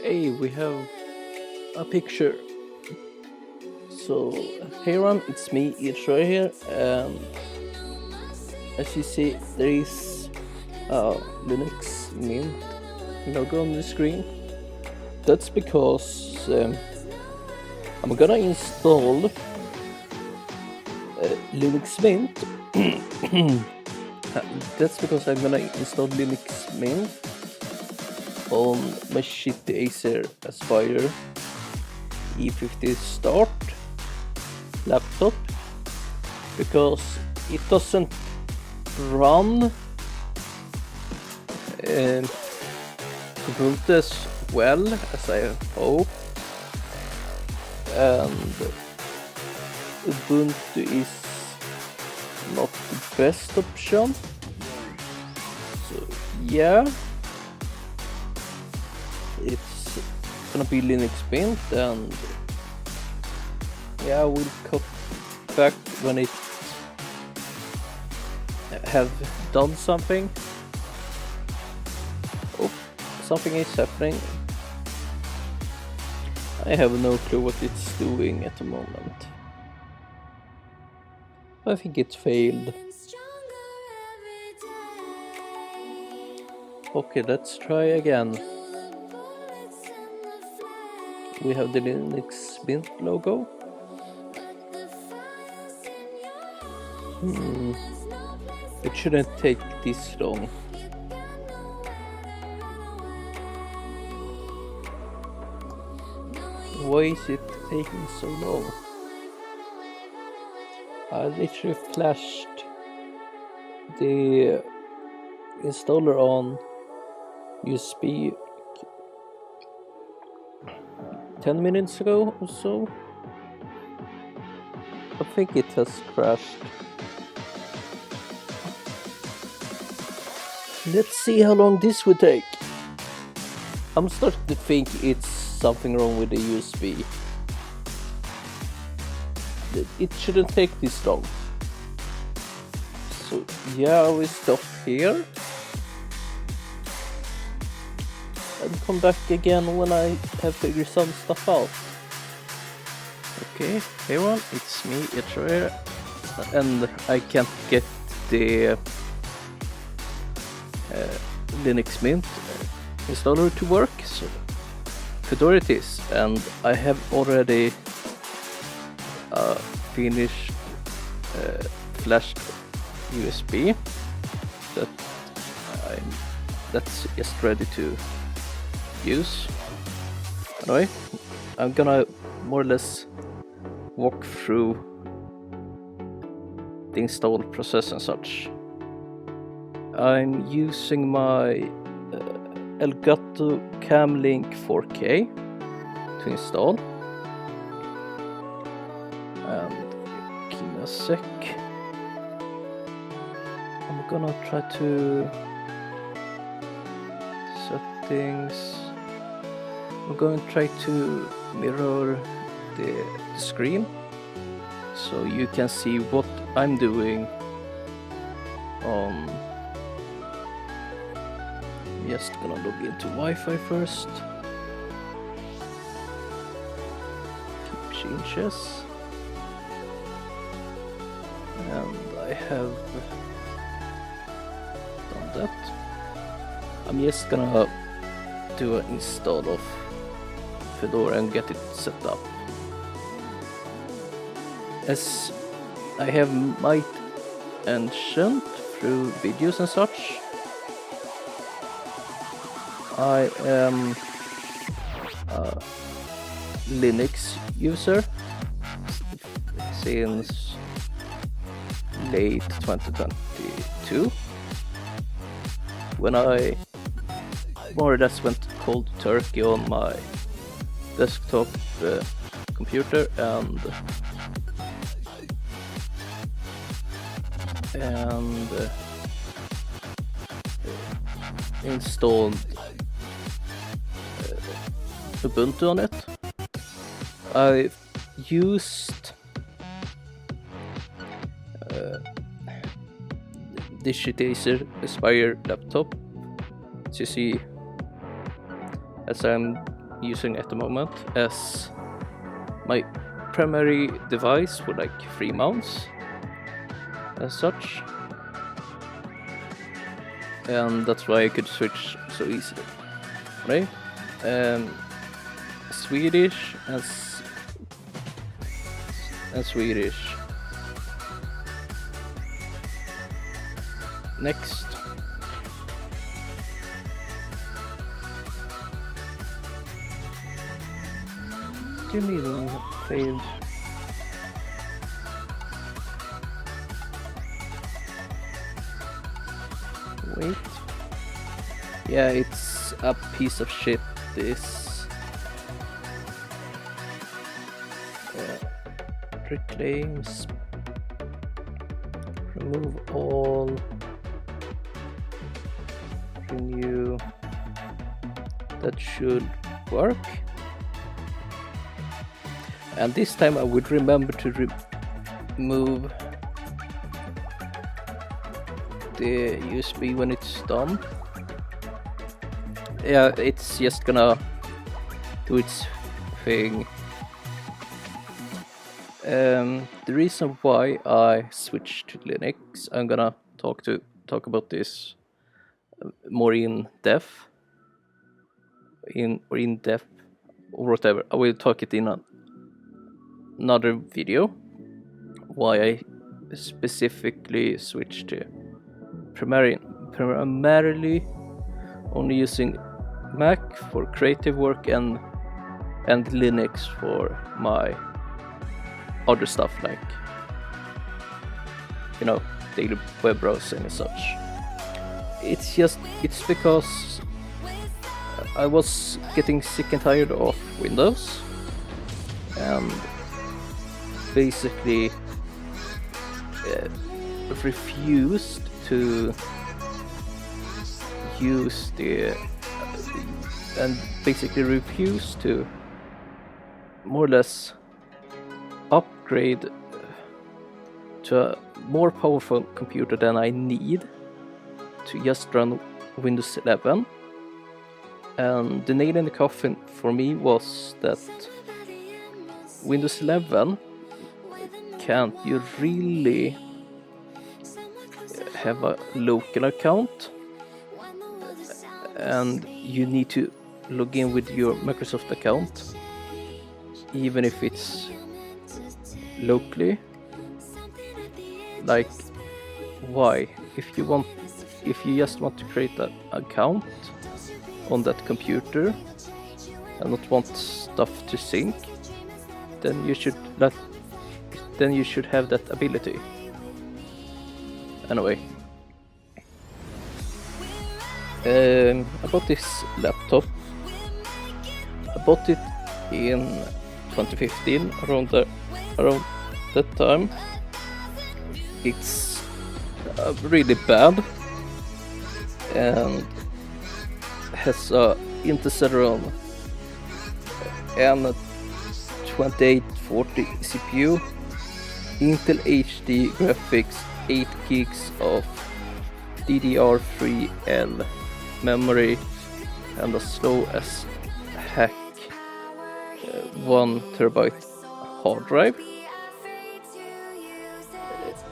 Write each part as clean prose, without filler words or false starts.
Hey, we have a picture. So, hey everyone, it's me, EH-Sora here, and as you see, there is a Linux Mint logo on the screen. That's because I'm gonna install Linux Mint. That's because I'm gonna install Linux Mint on my shitty Acer Aspire E50 Start laptop because it doesn't run Ubuntu as well as I hope, and Ubuntu is not the best option. So yeah, it's gonna be Linux Mint, and yeah, we'll come back when it have done something. Oh, something is happening. I have no clue what it's doing at the moment. I think it failed. Okay, let's try again. We have the Linux Mint logo. It shouldn't take this long. Why is it taking so long? I literally flashed the installer on USB 10 minutes ago or so. I think it has crashed. Let's see how long this would take. I'm starting to think it's something wrong with the USB. It shouldn't take this long. So yeah, we stop here and come back again when I have figured some stuff out. Okay, hey everyone, it's me, EH-Sora, and I can't get the Linux Mint installer to work, so Fedora it is, and I have already finished flashed USB that's just ready to use. Anyway, I'm gonna more or less walk through the install process and such. I'm using my Elgato Camlink 4K to install, and give me a sec. I'm gonna try to settings. I'm going to try to mirror the screen so you can see what I'm doing on. Just gonna log into Wi-Fi first. Keep changes. And I have done that. I'm just gonna do an install of Fedora and get it set up. As I have might mentioned through videos and such, I am a Linux user since late 2022, when I more or less went cold turkey on my desktop computer and installed Ubuntu on it. I used this shitty Aspire laptop, as you see, as I'm using at the moment as my primary device for like 3 months as such, and that's why I could switch so easily, right? Swedish and Swedish. Next. Do you need a failed? Wait. Yeah, it's a piece of shit, this. Reclaims. Remove all. Renew. That should work. And this time I would remember to remove the USB when it's done. Yeah, it's just gonna do its thing. The reason why I switched to Linux, I'm gonna talk about this more in depth, or whatever. I will talk it in another video. Why I specifically switched to primarily only using Mac for creative work and Linux for my other stuff, like, you know, daily web browsing and such. It's because I was getting sick and tired of Windows and basically refused to use more or less upgrade to a more powerful computer than I need to just run Windows 11. And the nail in the coffin for me was that Windows 11 can't you really have a local account, and you need to log in with your Microsoft account even if it's locally. Like, why? If you just want to create an account on that computer and not want stuff to sync, then you should have that ability. Anyway, about this laptop, I bought it in 2015, around that time. It's really bad and has a Intel N2840 CPU, Intel HD graphics, 8 gigs of DDR3L memory, and as slow as heck 1 terabyte hard drive.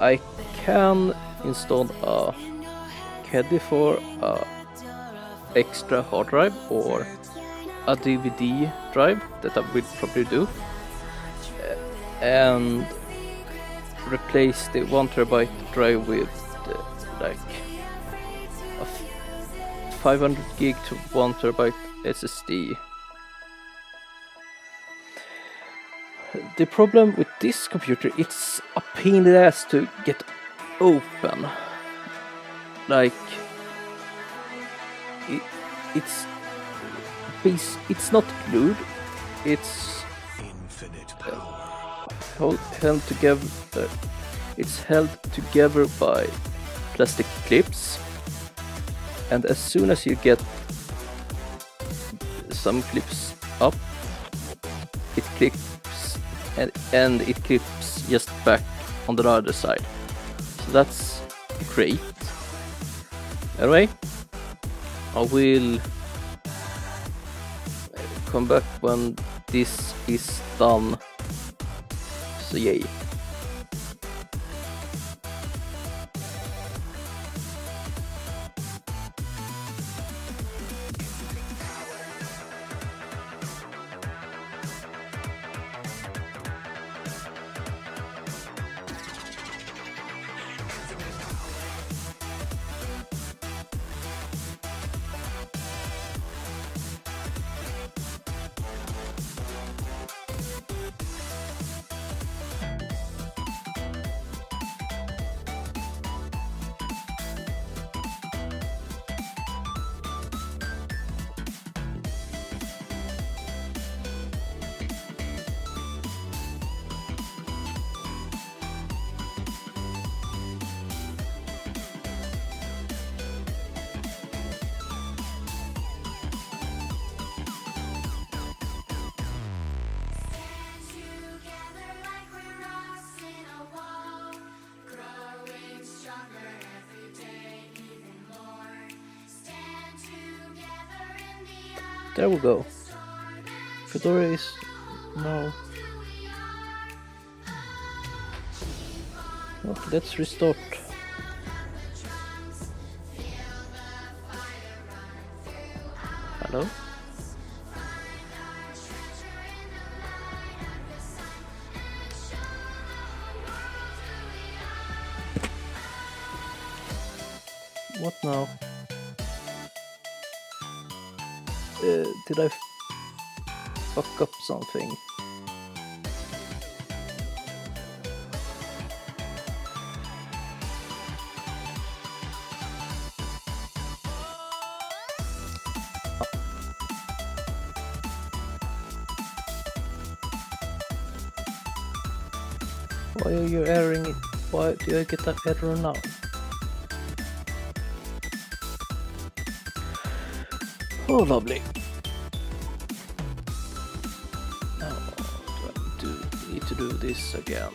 I can install a caddy for a extra hard drive or a DVD drive, that I will probably do, and replace the 1 terabyte drive with like a 500 gig to 1 terabyte SSD. The problem with this computer, it's a pain in the ass to get open. Like, it's not glued. It's held together. It's held together by plastic clips, and as soon as you get some clips up, it clicks and it clips just back on the other side. So that's great. Anyway, I will come back when this is done. So yay. There we go. Fedora is now. Okay, let's restart. Hello? What now? Did I fuck up something? Why are you erroring it? Why do I get that error now? Oh, lovely. Now, do I need to do this again?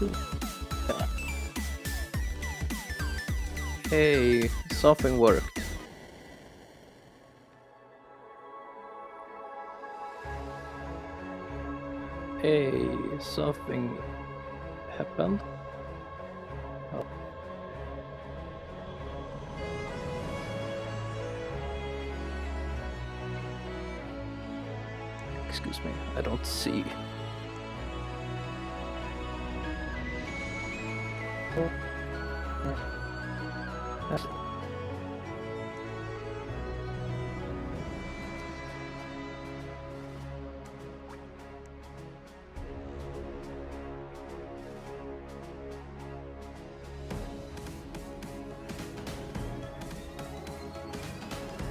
Yeah. Hey, something worked. Hey, something happened. Oh. Excuse me, I don't see. Oh. Yes.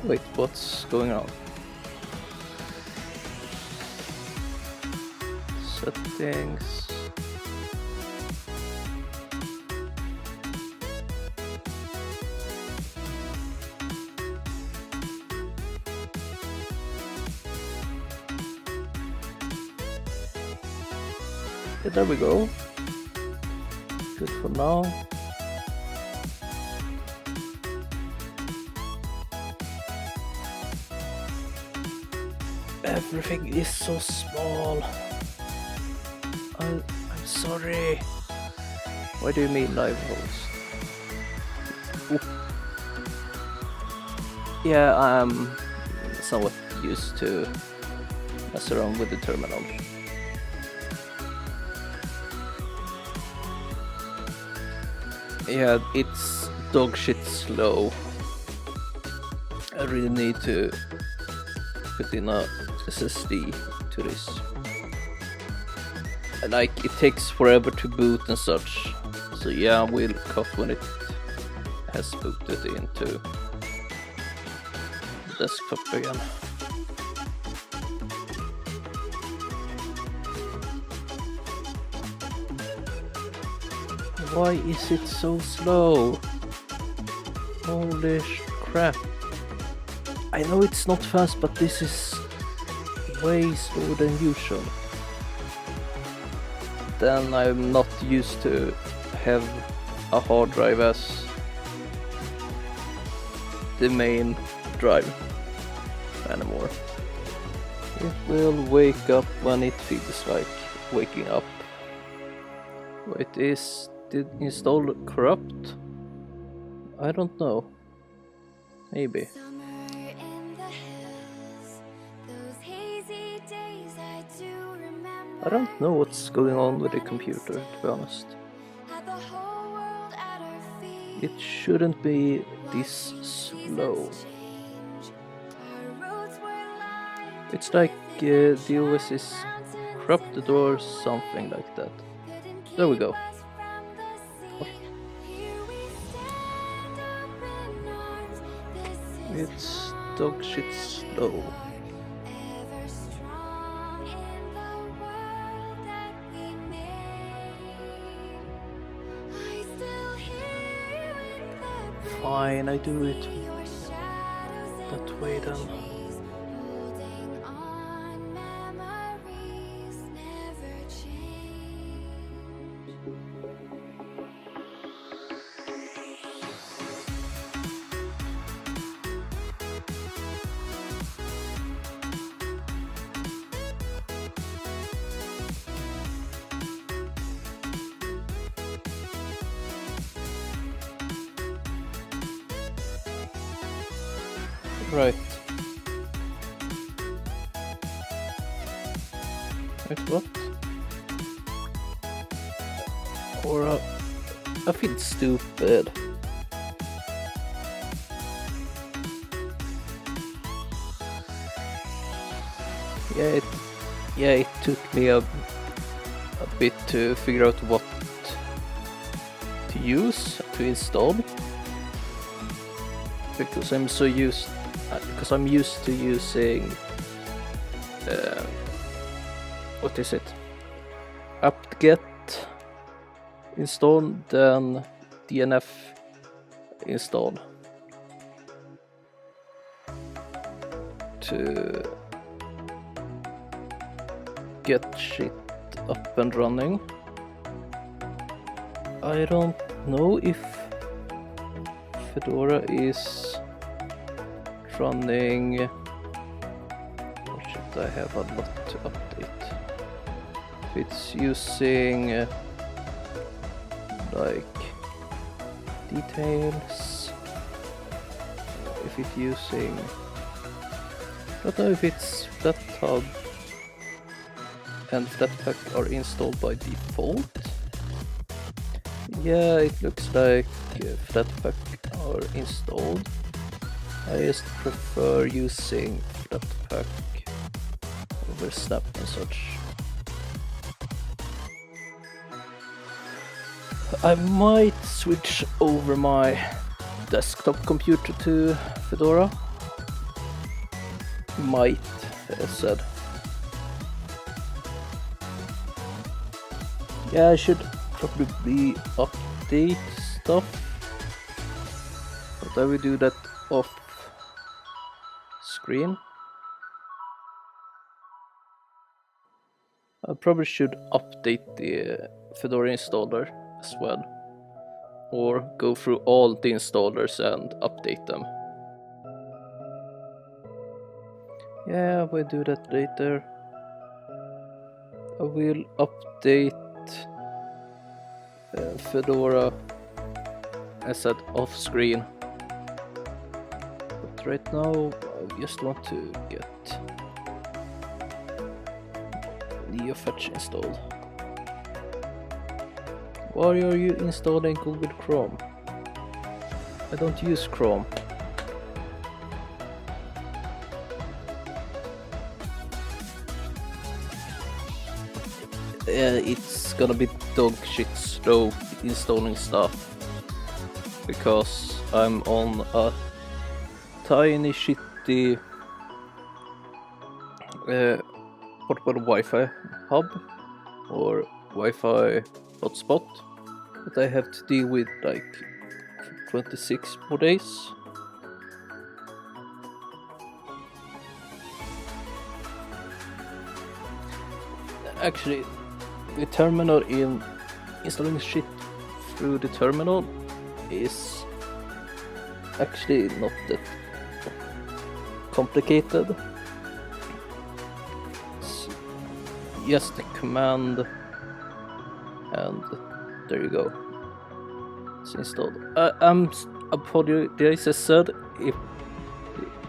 Wait, what's going on? Settings. Yeah, there we go. Good for now. Everything is so small. I'm sorry. What do you mean live host? Ooh. Yeah, I'm somewhat used to mess around with the terminal. Yeah, it's dog shit slow. I really need to put in a SSD to this. Like, it takes forever to boot and such. So yeah, we'll cough when it has booted into the desktop again. Why is it so slow? Holy crap. I know it's not fast, but this is way slower than usual. Then I'm not used to have a hard drive as the main drive anymore. It will wake up when it feels like waking up. Wait, is the install corrupt? I don't know. Maybe. I don't know what's going on with the computer, to be honest. It shouldn't be this slow. It's like the OS is corrupted or something like that. There we go. It's dog shit slow. Fine, I do it that way then. Right. Wait, what? Or I feel stupid. Yeah, it took me a bit to figure out what to use to install, because I'm used to using what is it? apt-get install, then dnf install to get shit up and running. I don't know if Fedora is running. Oh shit, I have a lot to update. If it's using like details, if it's using, I don't know if it's FlatHub and Flatpak are installed by default. Yeah, it looks like Flatpak are installed. I just prefer using Flatpak over Snap and such. I might switch over my desktop computer to Fedora. Might, as said. Yeah, I should probably update stuff, but I will do that off screen. I probably should update the Fedora installer as well, or go through all the installers and update them. Yeah, we'll do that later. I will update Fedora as said off screen, but right now I just want to get NeoFetch installed. Why are you installing Google Chrome? I don't use Chrome. It's gonna be dog shit slow installing stuff, because I'm on a tiny shitty portable Wi-Fi hub or Wi-Fi hotspot that I have to deal with like 26 more days. Actually, the terminal installing shit through the terminal is actually not that complicated. It's just a command, and there you go. It's installed. Apologize, I said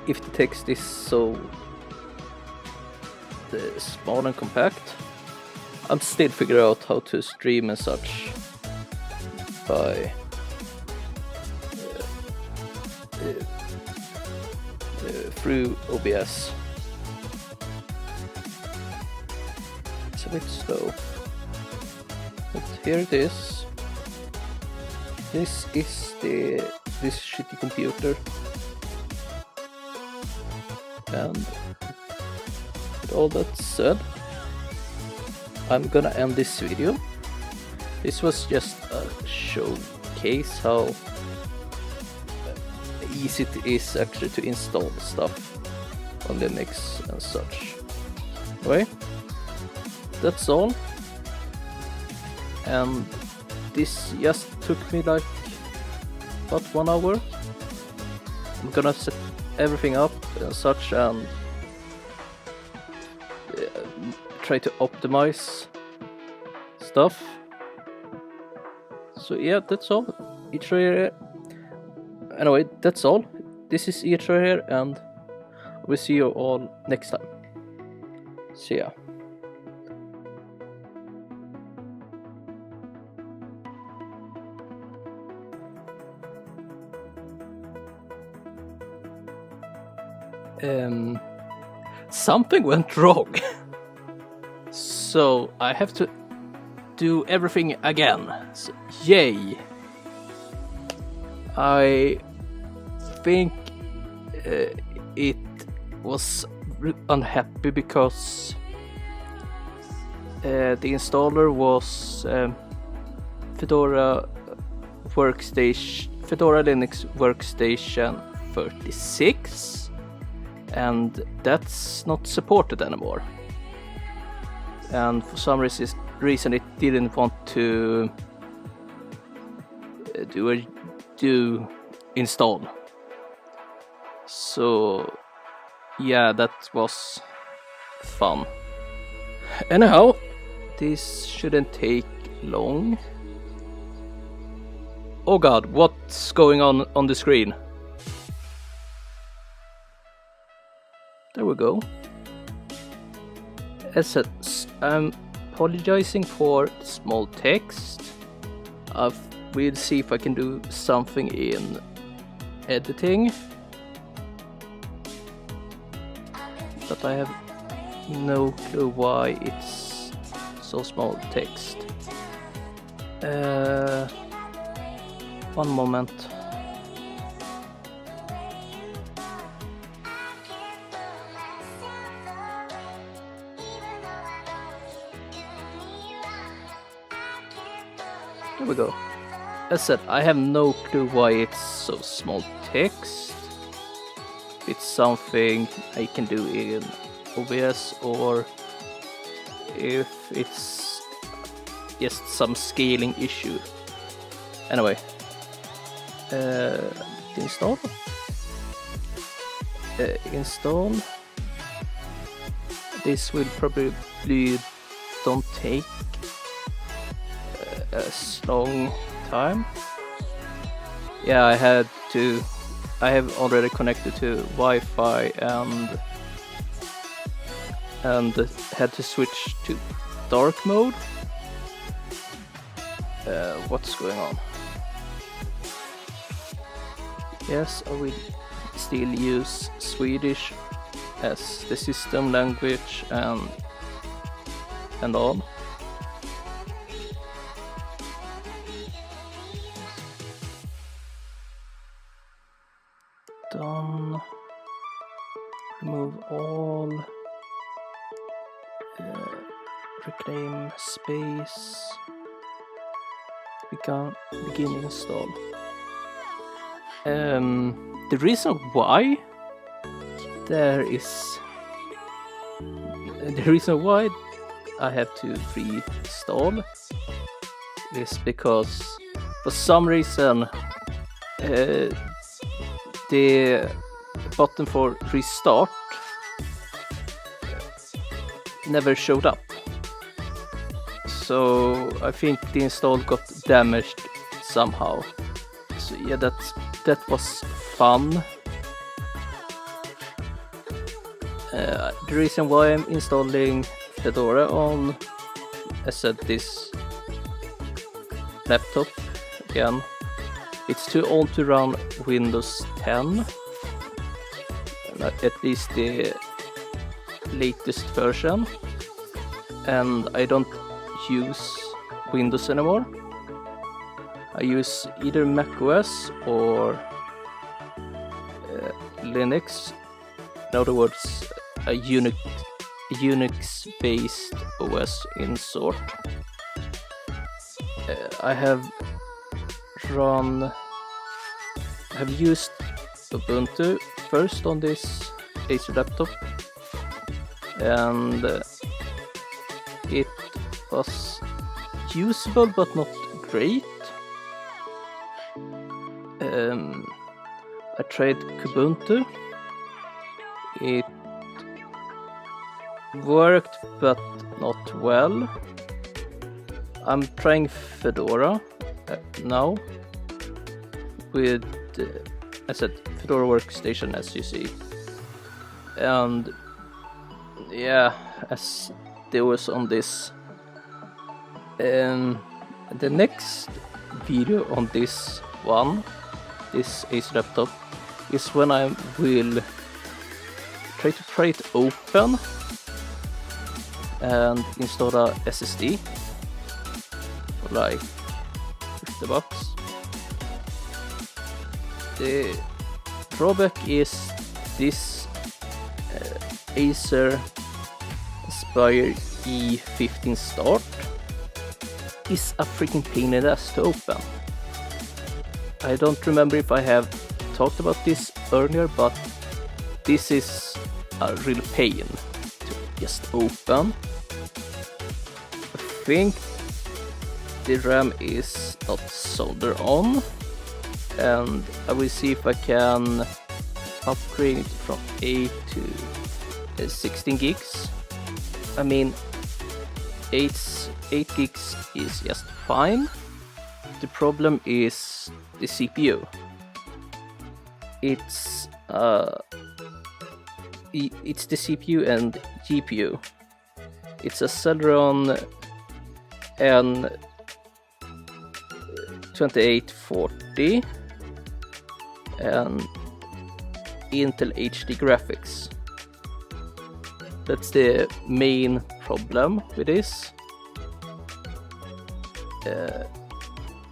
if the text is so small and compact. I'm still figuring out how to stream and such by through OBS. It's a bit slow, but here it is. This is this shitty computer, and with all that said, I'm gonna end this video. This was just a showcase how easy it is actually to install stuff on Linux and such. Anyway, that's all. And this just took me like about 1 hour. I'm gonna set everything up and such, and try to optimize stuff. So yeah, that's all. EH-Sora here. Anyway, that's all. This is EH-Sora here, and we'll see you all next time. See ya. Something went wrong. So I have to do everything again. So, yay! I think it was unhappy because the installer was Fedora Linux Workstation 36, and that's not supported anymore. And for some reason it didn't want to do install. So yeah, that was fun. Anyhow, this shouldn't take long. Oh god, what's going on the screen? There we go. As said, I'm apologizing for small text. We'll see if I can do something in editing, but I have no clue why it's so small text. One moment. There we go. As said, I have no clue why it's so small text. It's something I can do in OBS, or if it's just some scaling issue. Anyway, install. Install. This will probably don't take a long time. Yeah, I have already connected to Wi-Fi and had to switch to dark mode. What's going on? Yes, I will still use Swedish as the system language and all. Done. Remove all. Reclaim space. Begin install. The reason why I have to reinstall is because for some reason the button for restart never showed up. So I think the install got damaged somehow. So yeah, that was fun. The reason why I'm installing Fedora on, I said, this laptop again, it's too old to run Windows 10, at least the latest version, and I don't use Windows anymore. I use either macOS or Linux, in other words a Unix-based OS in sort. I have used Ubuntu first on this Acer laptop, and it was usable but not great. I tried Ubuntu. It worked but not well. I'm trying Fedora now with, I said, Fedora Workstation, as you see. And yeah, as there was on this. The next video on this Acer laptop, is when I will try to pry it open and install a SSD for like $50. The drawback is this Acer Aspire E15 Start is a freaking pain in the ass to open. I don't remember if I have talked about this earlier, but this is a real pain to just open. I think the RAM is not soldered on, and I will see if I can upgrade it from 8 to 16 gigs. I mean, 8 gigs is just fine. The problem is the CPU. It's the CPU and GPU. It's a Celeron N2840 and Intel HD graphics. That's the main problem with this.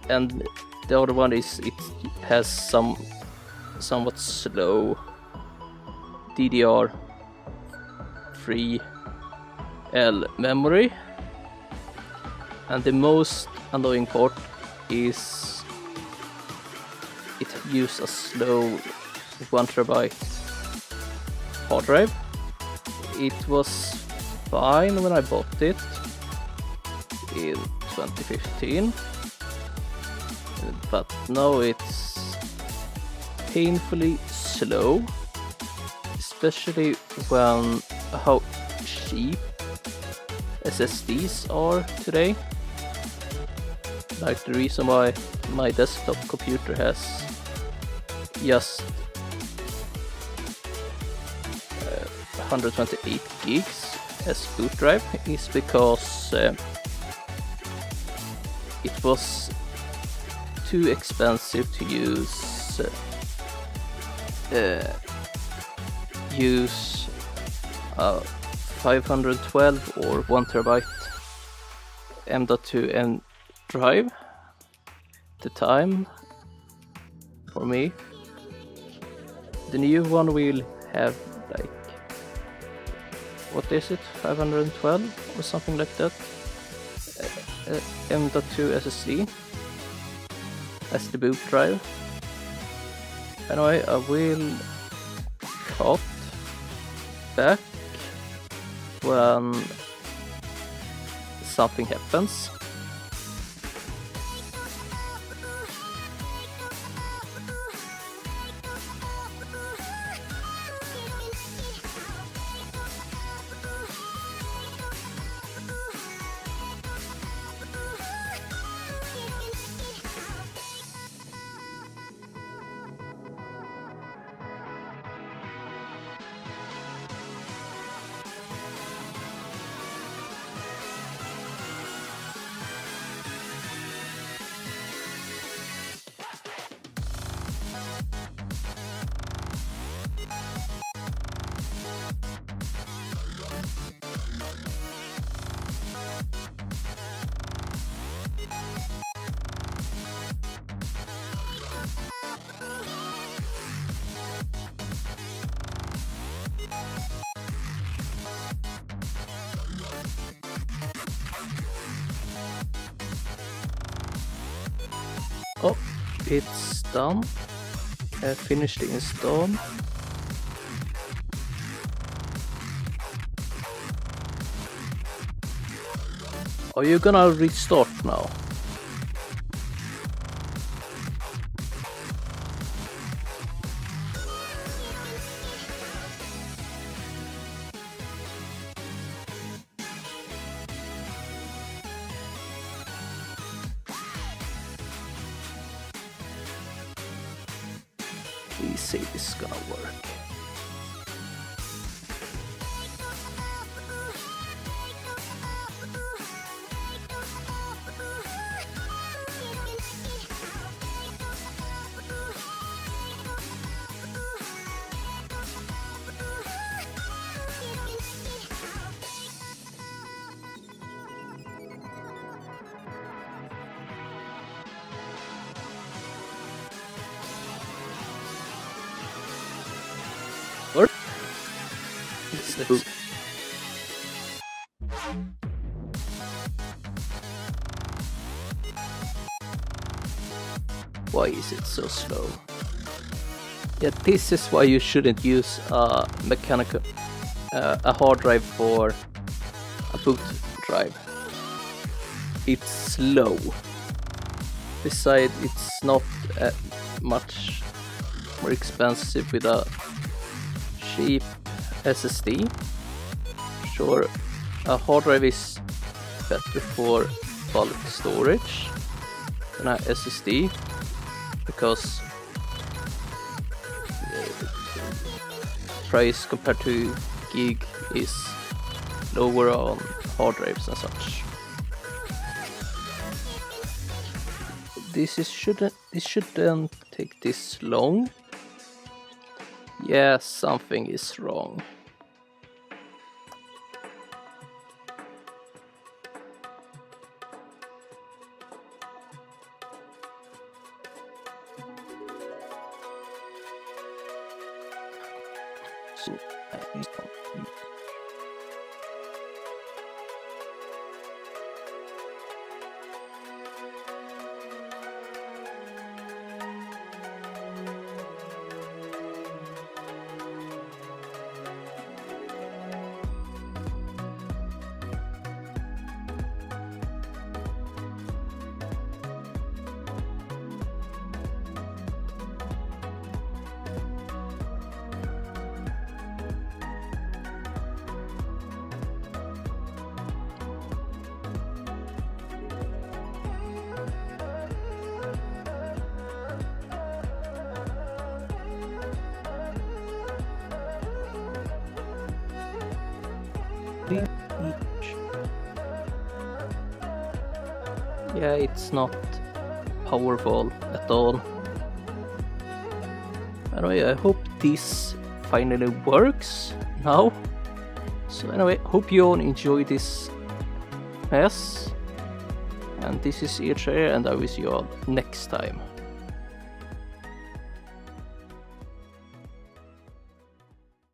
And the other one is it has somewhat slow DDR3L memory, and the most annoying part is it uses a slow 1TB hard drive. It was fine when I bought it in 2015, but now it's painfully slow, especially when how cheap SSDs are today. Like the reason why my desktop computer has just 128 gigs as boot drive is because it was too expensive to use 512 or 1TB M.2 N drive at the time for me. The new one will have like, what is it, 512 or something like that, M.2 SSD as the boot drive. Anyway, I will cut back when something happens. Oh, it's done. Finished the install. Are you gonna restart now? Please say this is gonna work. Or let's why is it so slow? Yeah, this is why you shouldn't use a mechanical a hard drive for a boot drive. It's slow. Besides, it's not much more expensive with a cheap SSD. Sure, a hard drive is better for bulk storage than a SSD because the price compared to gig is lower on hard drives and such. This shouldn't take this long. Yeah, something is wrong. So, yeah, it's not powerful at all. Anyway, I hope this finally works now. So anyway, hope you all enjoy this mess. And this is EH-Sora, and I will see you all next time.